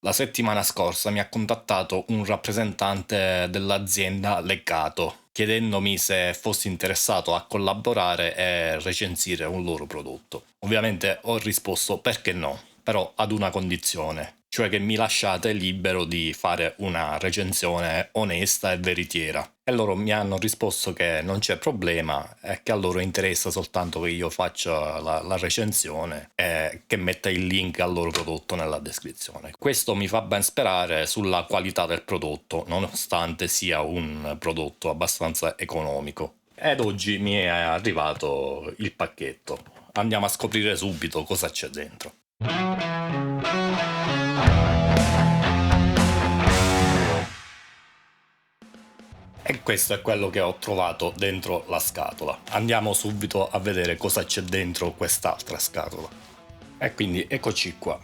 La settimana scorsa mi ha contattato un rappresentante dell'azienda Legato, chiedendomi se fossi interessato a collaborare e recensire un loro prodotto. Ovviamente ho risposto perché no, però ad una condizione, cioè che mi lasciate libero di fare una recensione onesta e veritiera. E loro mi hanno risposto che non c'è problema e che a loro interessa soltanto che io faccia la recensione e che metta il link al loro prodotto nella descrizione. Questo mi fa ben sperare sulla qualità del prodotto, nonostante sia un prodotto abbastanza economico. Ed oggi mi è arrivato il pacchetto. Andiamo a scoprire subito cosa c'è dentro. E questo è quello che ho trovato dentro la scatola. Andiamo subito a vedere cosa c'è dentro quest'altra scatola. E quindi eccoci qua.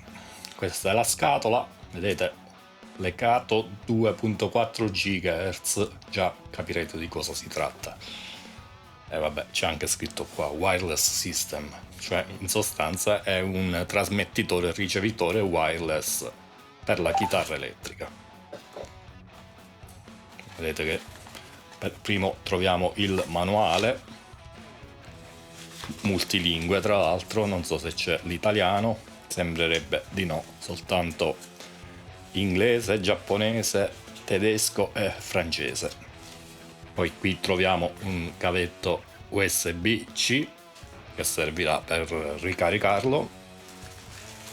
Questa è la scatola, vedete, Legato 2.4 GHz, già capirete di cosa si tratta. E vabbè, c'è anche scritto qua wireless system, cioè in sostanza è un trasmettitore e ricevitore wireless per la chitarra elettrica. Vedete che per primo troviamo il manuale, multilingue tra l'altro, non so se c'è l'italiano, sembrerebbe di no, soltanto inglese, giapponese, tedesco e francese. Poi qui troviamo un cavetto USB-C che servirà per ricaricarlo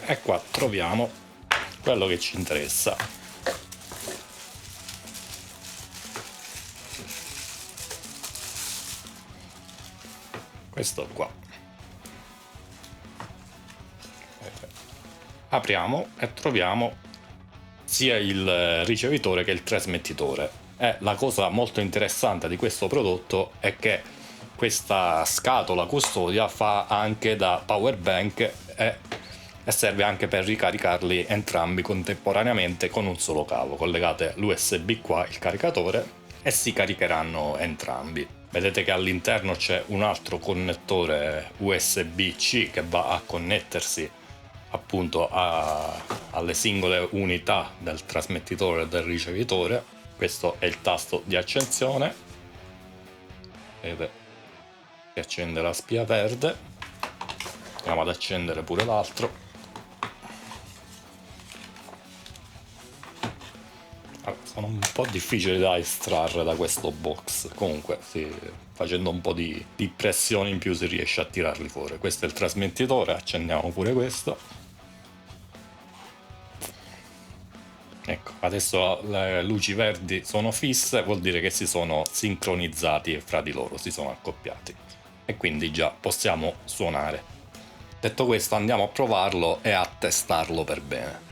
e qua troviamo quello che ci interessa. Questo qua. Apriamo e troviamo sia il ricevitore che il trasmettitore. E la cosa molto interessante di questo prodotto è che questa scatola custodia fa anche da power bank e serve anche per ricaricarli entrambi contemporaneamente con un solo cavo. Collegate l'USB qua, il caricatore, e si caricheranno entrambi. Vedete che all'interno c'è un altro connettore USB-C che va a connettersi appunto alle singole unità del trasmettitore e del ricevitore. Questo è il tasto di accensione, vedete che accende la spia verde. Andiamo ad accendere pure l'altro. Sono un po' difficili da estrarre da questo box, comunque sì, facendo un po' di pressione in più si riesce a tirarli fuori. Questo è il trasmettitore, accendiamo pure questo. Ecco, adesso le luci verdi sono fisse, vuol dire che si sono sincronizzati fra di loro, si sono accoppiati e quindi già possiamo suonare. Detto questo, andiamo a provarlo e a testarlo per bene.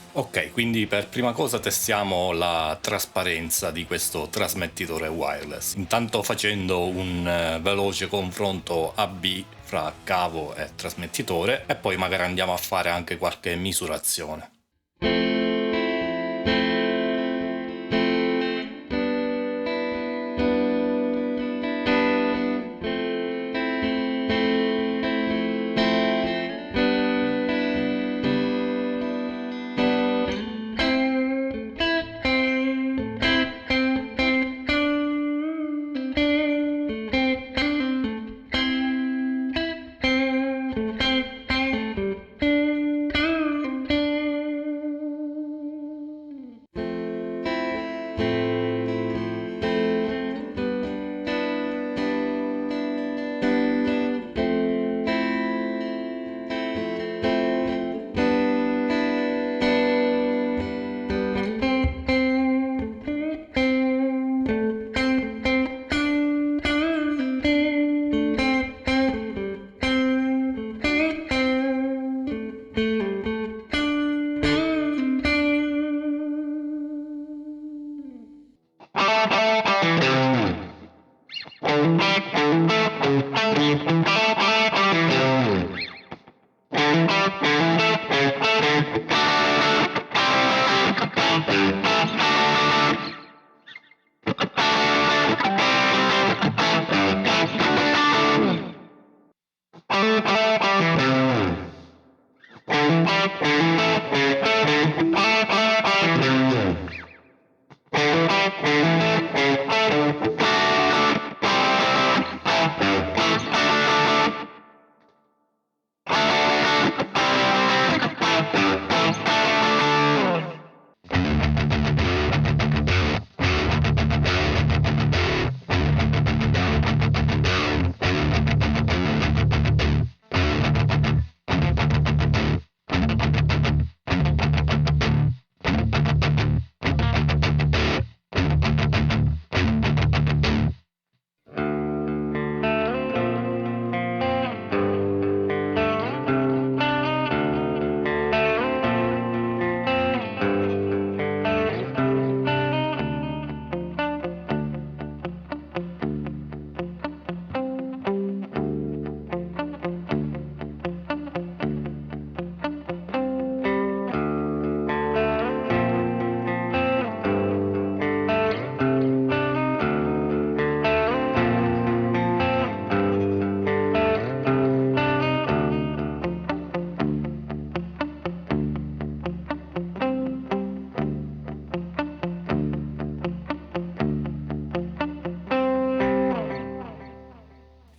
Ok, quindi per prima cosa testiamo la trasparenza di questo trasmettitore wireless, intanto facendo un veloce confronto AB fra cavo e trasmettitore e poi magari andiamo a fare anche qualche misurazione.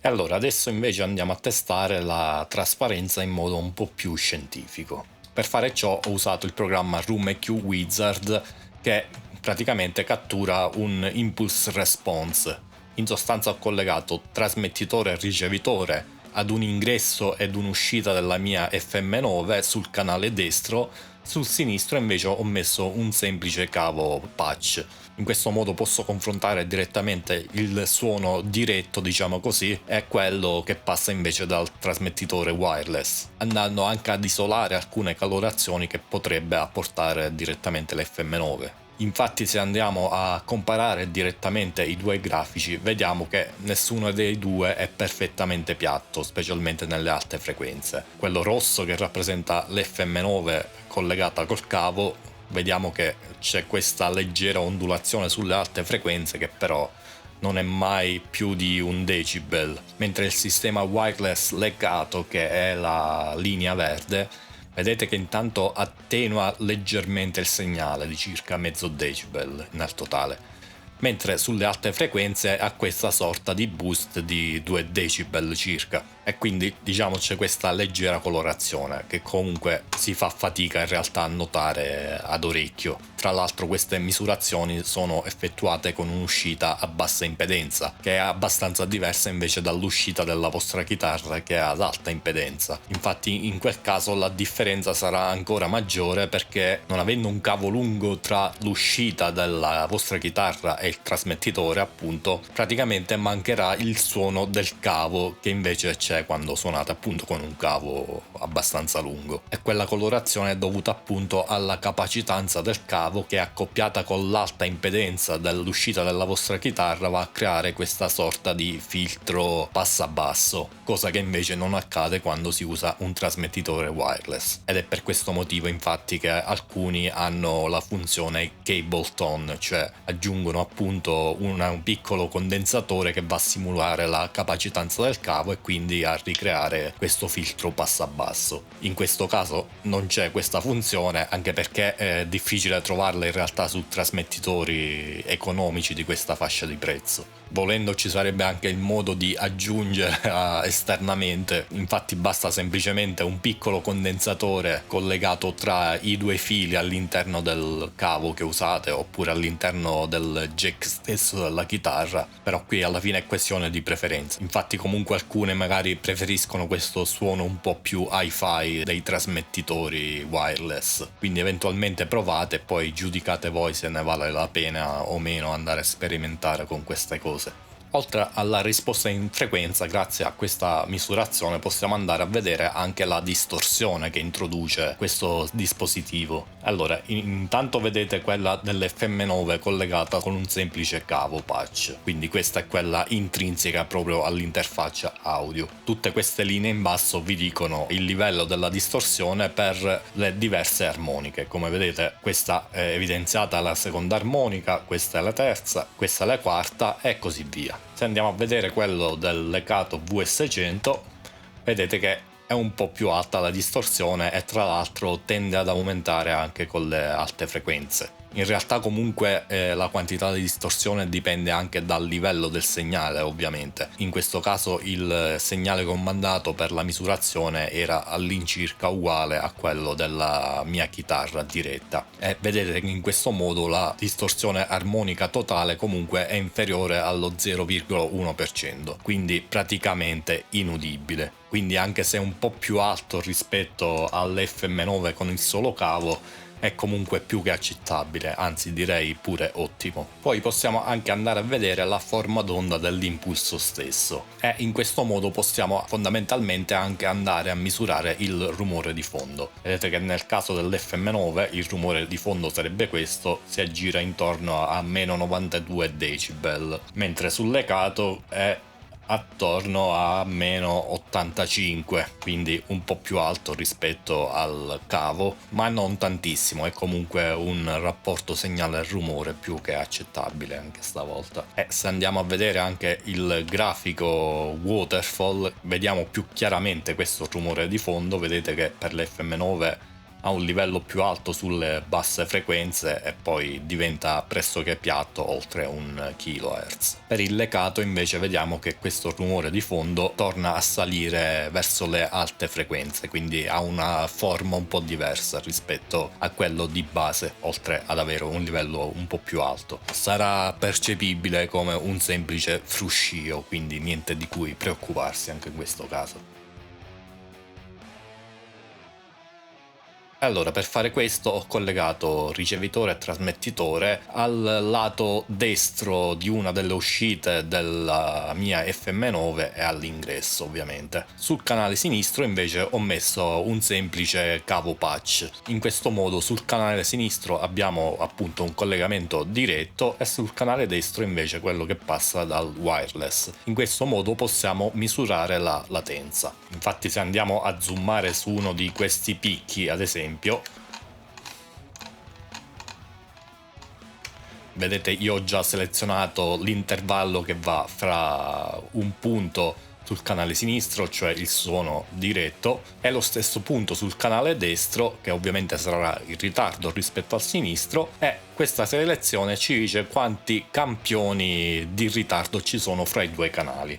Allora, adesso invece andiamo a testare la trasparenza in modo un po' più scientifico. Per fare ciò ho usato il programma RoomEQ Wizard, che praticamente cattura un impulse response. In sostanza ho collegato trasmettitore e ricevitore ad un ingresso ed un'uscita della mia FM9 sul canale destro. Sul sinistro invece ho messo un semplice cavo patch. In questo modo posso confrontare direttamente il suono diretto, diciamo così, e quello che passa invece dal trasmettitore wireless, andando anche ad isolare alcune calorazioni che potrebbe apportare direttamente l'FM9. Infatti, se andiamo a comparare direttamente i due grafici, vediamo che nessuno dei due è perfettamente piatto, specialmente nelle alte frequenze. Quello rosso, che rappresenta l'FM9 collegata col cavo, vediamo che c'è questa leggera ondulazione sulle alte frequenze che però non è mai più di 1 decibel, mentre il sistema wireless legato, che è la linea verde, vedete che intanto attenua leggermente il segnale di circa mezzo decibel nel totale, mentre sulle alte frequenze ha questa sorta di boost di 2 decibel circa, e quindi diciamo c'è questa leggera colorazione che comunque si fa fatica in realtà a notare ad orecchio. Tra l'altro queste misurazioni sono effettuate con un'uscita a bassa impedenza, che è abbastanza diversa invece dall'uscita della vostra chitarra, che è ad alta impedenza. Infatti in quel caso la differenza sarà ancora maggiore, perché non avendo un cavo lungo tra l'uscita della vostra chitarra e il trasmettitore, appunto, praticamente mancherà il suono del cavo che invece c'è quando suonate appunto con un cavo abbastanza lungo. E quella colorazione è dovuta appunto alla capacitanza del cavo, che accoppiata con l'alta impedenza dell'uscita della vostra chitarra va a creare questa sorta di filtro passa-basso, cosa che invece non accade quando si usa un trasmettitore wireless. Ed è per questo motivo infatti che alcuni hanno la funzione cable tone, cioè aggiungono appunto un piccolo condensatore che va a simulare la capacitanza del cavo e quindi a ricreare questo filtro passa-basso. In questo caso non c'è questa funzione, anche perché è difficile trovarla in realtà su trasmettitori economici di questa fascia di prezzo. Volendo ci sarebbe anche il modo di aggiungere esternamente, infatti basta semplicemente un piccolo condensatore collegato tra i due fili all'interno del cavo che usate, oppure all'interno del jack stesso della chitarra, però qui alla fine è questione di preferenza. Infatti comunque alcune magari preferiscono questo suono un po' più hi-fi dei trasmettitori wireless, quindi eventualmente provate e poi giudicate voi se ne vale la pena o meno andare a sperimentare con queste cose. Oltre alla risposta in frequenza, grazie a questa misurazione possiamo andare a vedere anche la distorsione che introduce questo dispositivo. Allora, intanto vedete quella dell'FM9 collegata con un semplice cavo patch, quindi questa è quella intrinseca proprio all'interfaccia audio. Tutte queste linee in basso vi dicono il livello della distorsione per le diverse armoniche. Come vedete, questa è evidenziata alla seconda armonica, questa è la terza, questa è la quarta e così via. Se andiamo a vedere quello del legato VS100, vedete che è un po' più alta la distorsione e tra l'altro tende ad aumentare anche con le alte frequenze. In realtà comunque la quantità di distorsione dipende anche dal livello del segnale, ovviamente. In questo caso il segnale che ho mandato per la misurazione era all'incirca uguale a quello della mia chitarra diretta, e vedete che in questo modo la distorsione armonica totale comunque è inferiore allo 0,1%, quindi praticamente inudibile. Quindi anche se è un po' più alto rispetto all'FM9 con il solo cavo, è comunque più che accettabile, anzi direi pure ottimo. Poi possiamo anche andare a vedere la forma d'onda dell'impulso stesso, e in questo modo possiamo fondamentalmente anche andare a misurare il rumore di fondo. Vedete che nel caso dell'FM9 il rumore di fondo sarebbe questo, si aggira intorno a meno 92 decibel, mentre sul legato è attorno a meno 85, quindi un po' più alto rispetto al cavo, ma non tantissimo, è comunque un rapporto segnale-rumore più che accettabile anche stavolta. E se andiamo a vedere anche il grafico waterfall, vediamo più chiaramente questo rumore di fondo. Vedete che per l'FM9 a un livello più alto sulle basse frequenze e poi diventa pressoché piatto oltre 1 kHz. Per il legato invece vediamo che questo rumore di fondo torna a salire verso le alte frequenze, quindi ha una forma un po' diversa rispetto a quello di base, oltre ad avere un livello un po' più alto. Sarà percepibile come un semplice fruscio, quindi niente di cui preoccuparsi anche in questo caso. Allora, per fare questo ho collegato ricevitore e trasmettitore al lato destro di una delle uscite della mia FM9 e all'ingresso, ovviamente. Sul canale sinistro invece ho messo un semplice cavo patch. In questo modo sul canale sinistro abbiamo appunto un collegamento diretto e sul canale destro invece quello che passa dal wireless. In questo modo possiamo misurare la latenza. Infatti se andiamo a zoomare su uno di questi picchi, ad esempio, vedete, io ho già selezionato l'intervallo che va fra un punto sul canale sinistro, cioè il suono diretto, e lo stesso punto sul canale destro, che ovviamente sarà in ritardo rispetto al sinistro, e questa selezione ci dice quanti campioni di ritardo ci sono fra i due canali.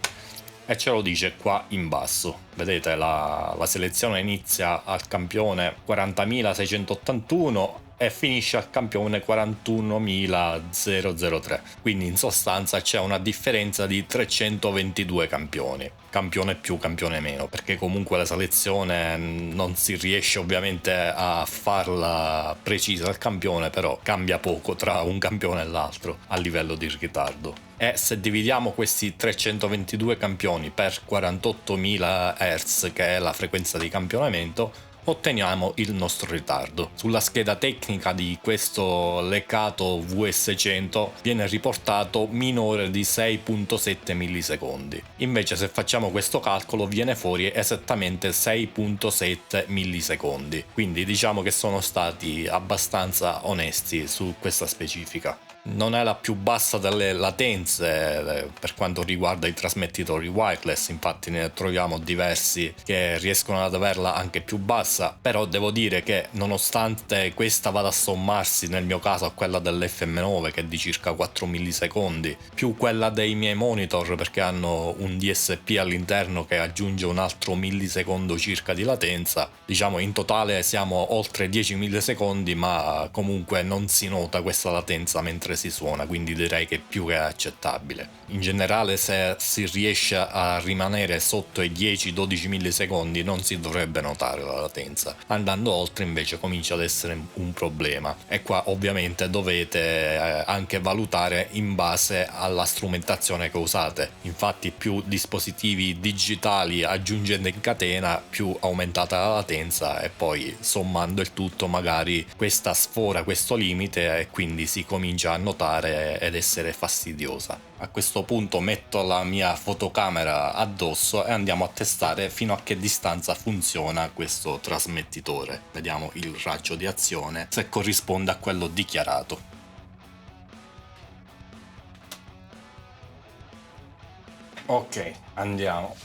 E ce lo dice qua in basso. Vedete, la selezione inizia al campione 40.681 e finisce al campione 41.003. Quindi in sostanza c'è una differenza di 322 campioni. Campione più, campione meno, perché comunque la selezione non si riesce ovviamente a farla precisa al campione, però cambia poco tra un campione e l'altro a livello di ritardo. E se dividiamo questi 322 campioni per 48.000 Hz, che è la frequenza di campionamento, otteniamo il nostro ritardo. Sulla scheda tecnica di questo legato VS100 viene riportato minore di 6.7 millisecondi. Invece se facciamo questo calcolo viene fuori esattamente 6.7 millisecondi. Quindi diciamo che sono stati abbastanza onesti su questa specifica. Non è la più bassa delle latenze per quanto riguarda i trasmettitori wireless, infatti ne troviamo diversi che riescono ad averla anche più bassa, però devo dire che nonostante questa vada a sommarsi nel mio caso a quella dell'FM9 che è di circa 4 millisecondi, più quella dei miei monitor perché hanno un DSP all'interno che aggiunge un altro millisecondo circa di latenza, diciamo in totale siamo oltre 10 millisecondi, ma comunque non si nota questa latenza mentre si suona, quindi direi che è più che accettabile. In generale se si riesce a rimanere sotto i 10-12 millisecondi non si dovrebbe notare la latenza, andando oltre invece comincia ad essere un problema, e qua ovviamente dovete anche valutare in base alla strumentazione che usate. Infatti più dispositivi digitali aggiungete in catena, più aumentata la latenza, e poi sommando il tutto magari questa sfora questo limite e quindi si comincia a notare ed essere fastidiosa. A questo punto metto la mia fotocamera addosso e andiamo a testare fino a che distanza funziona questo trasmettitore. Vediamo il raggio di azione se corrisponde a quello dichiarato. Ok, andiamo.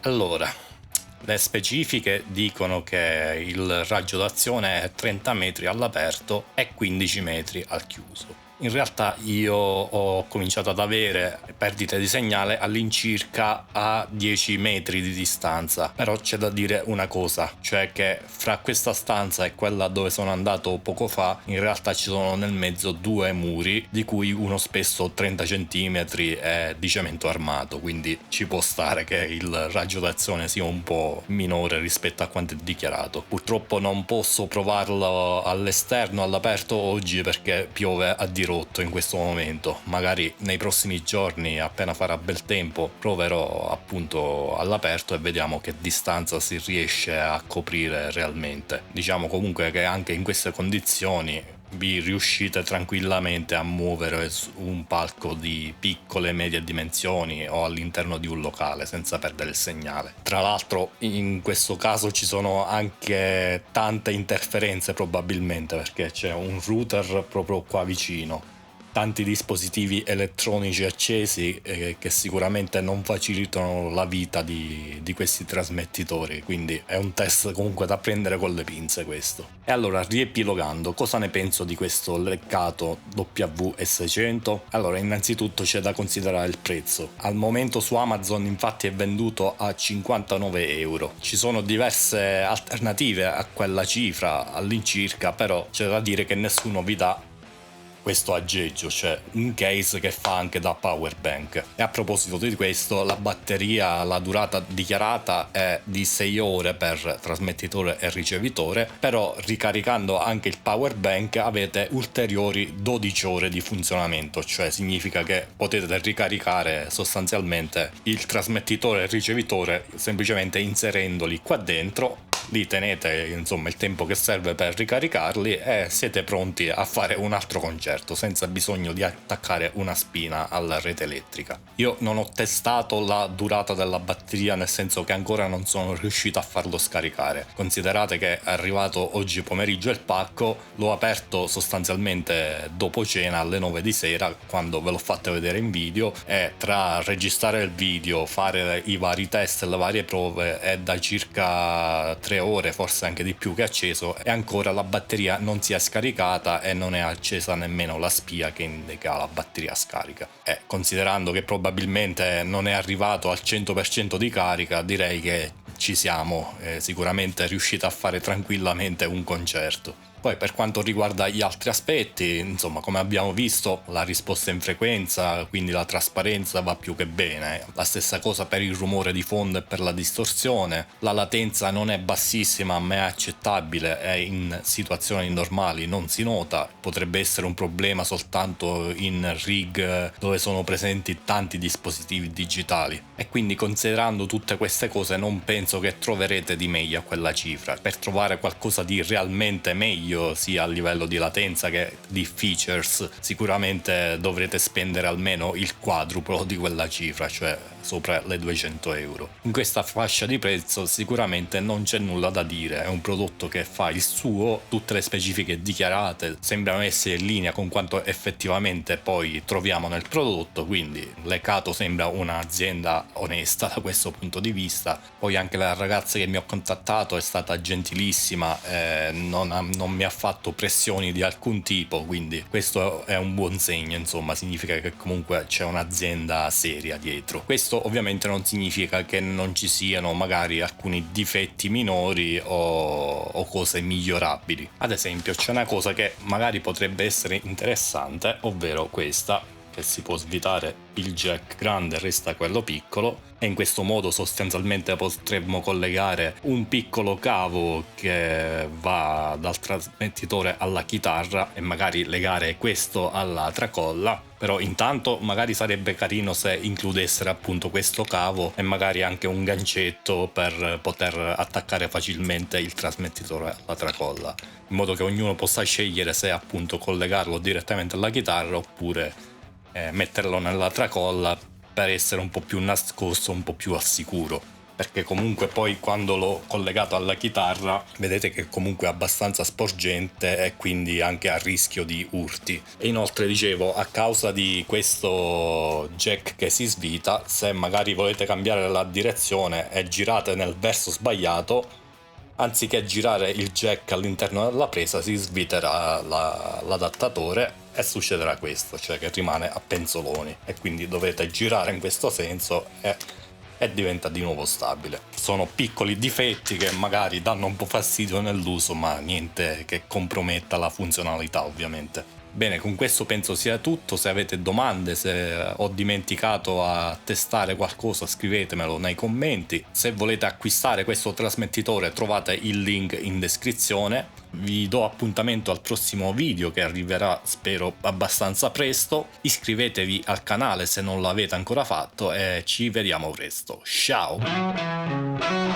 Allora, le specifiche dicono che il raggio d'azione è 30 metri all'aperto e 15 metri al chiuso. In realtà io ho cominciato ad avere perdite di segnale all'incirca a 10 metri di distanza, però c'è da dire una cosa, cioè che fra questa stanza e quella dove sono andato poco fa in realtà ci sono nel mezzo due muri, di cui uno spesso 30 centimetri è di cemento armato, quindi ci può stare che il raggio d'azione sia un po' minore rispetto a quanto è dichiarato. Purtroppo non posso provarlo all'esterno, all'aperto oggi, perché piove a dirotto in questo momento. Magari nei prossimi giorni, appena farà bel tempo, proverò appunto all'aperto e vediamo che distanza si riesce a coprire realmente. Diciamo comunque che anche in queste condizioni vi riuscite tranquillamente a muovere su un palco di piccole e medie dimensioni o all'interno di un locale senza perdere il segnale. Tra l'altro in questo caso ci sono anche tante interferenze probabilmente, perché c'è un router proprio qua vicino, tanti dispositivi elettronici accesi che sicuramente non facilitano la vita di questi trasmettitori, quindi è un test comunque da prendere con le pinze questo. E allora, riepilogando, cosa ne penso di questo leccato WS100? Allora, innanzitutto c'è da considerare il prezzo. Al momento su Amazon infatti è venduto a 59 euro. Ci sono diverse alternative a quella cifra all'incirca, però c'è da dire che nessuno vi dà questo aggeggio, cioè un case che fa anche da power bank. E a proposito di questo, la batteria, la durata dichiarata è di 6 ore per trasmettitore e ricevitore, però ricaricando anche il power bank avete ulteriori 12 ore di funzionamento, cioè significa che potete ricaricare sostanzialmente il trasmettitore e il ricevitore semplicemente inserendoli qua dentro. Lì tenete insomma il tempo che serve per ricaricarli e siete pronti a fare un altro concerto senza bisogno di attaccare una spina alla rete elettrica. Io non ho testato la durata della batteria, nel senso che ancora non sono riuscito a farlo scaricare. Considerate che è arrivato oggi pomeriggio il pacco, l'ho aperto sostanzialmente dopo cena alle 9 di sera, quando ve l'ho fatto vedere in video, e tra registrare il video, fare i vari test, le varie prove, è da circa 3 ore, forse anche di più, che è acceso, e ancora la batteria non si è scaricata e non è accesa nemmeno la spia che indica la batteria scarica. E considerando che probabilmente non è arrivato al 100% di carica, direi che ci siamo, sicuramente riuscite a fare tranquillamente un concerto. Poi per quanto riguarda gli altri aspetti, insomma, come abbiamo visto, la risposta in frequenza, quindi la trasparenza, va più che bene. La stessa cosa per il rumore di fondo e per la distorsione. La latenza non è bassissima, ma è accettabile e in situazioni normali non si nota. Potrebbe essere un problema soltanto in rig dove sono presenti tanti dispositivi digitali. E quindi, considerando tutte queste cose, non penso che troverete di meglio a quella cifra. Per trovare qualcosa di realmente meglio, sia a livello di latenza che di features, sicuramente dovrete spendere almeno il quadruplo di quella cifra, cioè sopra le 200 euro. In questa fascia di prezzo sicuramente non c'è nulla da dire, è un prodotto che fa il suo, tutte le specifiche dichiarate sembrano essere in linea con quanto effettivamente poi troviamo nel prodotto, quindi Lecato sembra un'azienda onesta da questo punto di vista. Poi anche la ragazza che mi ha contattato è stata gentilissima, non mi ha fatto pressioni di alcun tipo, quindi questo è un buon segno, insomma, significa che comunque c'è un'azienda seria dietro. Questo ovviamente non significa che non ci siano magari alcuni difetti minori o cose migliorabili. Ad esempio, c'è una cosa che magari potrebbe essere interessante, ovvero questa, che si può svitare il jack grande, resta quello piccolo, e in questo modo sostanzialmente potremmo collegare un piccolo cavo che va dal trasmettitore alla chitarra e magari legare questo alla tracolla. Però intanto magari sarebbe carino se includessero appunto questo cavo e magari anche un gancetto per poter attaccare facilmente il trasmettitore alla tracolla, in modo che ognuno possa scegliere se appunto collegarlo direttamente alla chitarra oppure metterlo nella tracolla per essere un po' più nascosto, un po' più al sicuro. perché comunque poi quando l'ho collegato alla chitarra vedete che comunque è abbastanza sporgente e quindi anche a rischio di urti. E inoltre dicevo, a causa di questo jack che si svita, se magari volete cambiare la direzione e girate nel verso sbagliato, anziché girare il jack all'interno della presa si sviterà l'adattatore e succederà questo, cioè che rimane a penzoloni, e quindi dovete girare in questo senso e diventa di nuovo stabile. Sono piccoli difetti che magari danno un po' fastidio nell'uso, ma niente che comprometta la funzionalità ovviamente. Bene, con questo penso sia tutto. Se avete domande, se ho dimenticato a testare qualcosa, scrivetemelo nei commenti. Se volete acquistare questo trasmettitore trovate il link in descrizione. Vi do appuntamento al prossimo video che arriverà, spero, abbastanza presto. Iscrivetevi al canale se non l'avete ancora fatto e ci vediamo presto. Ciao!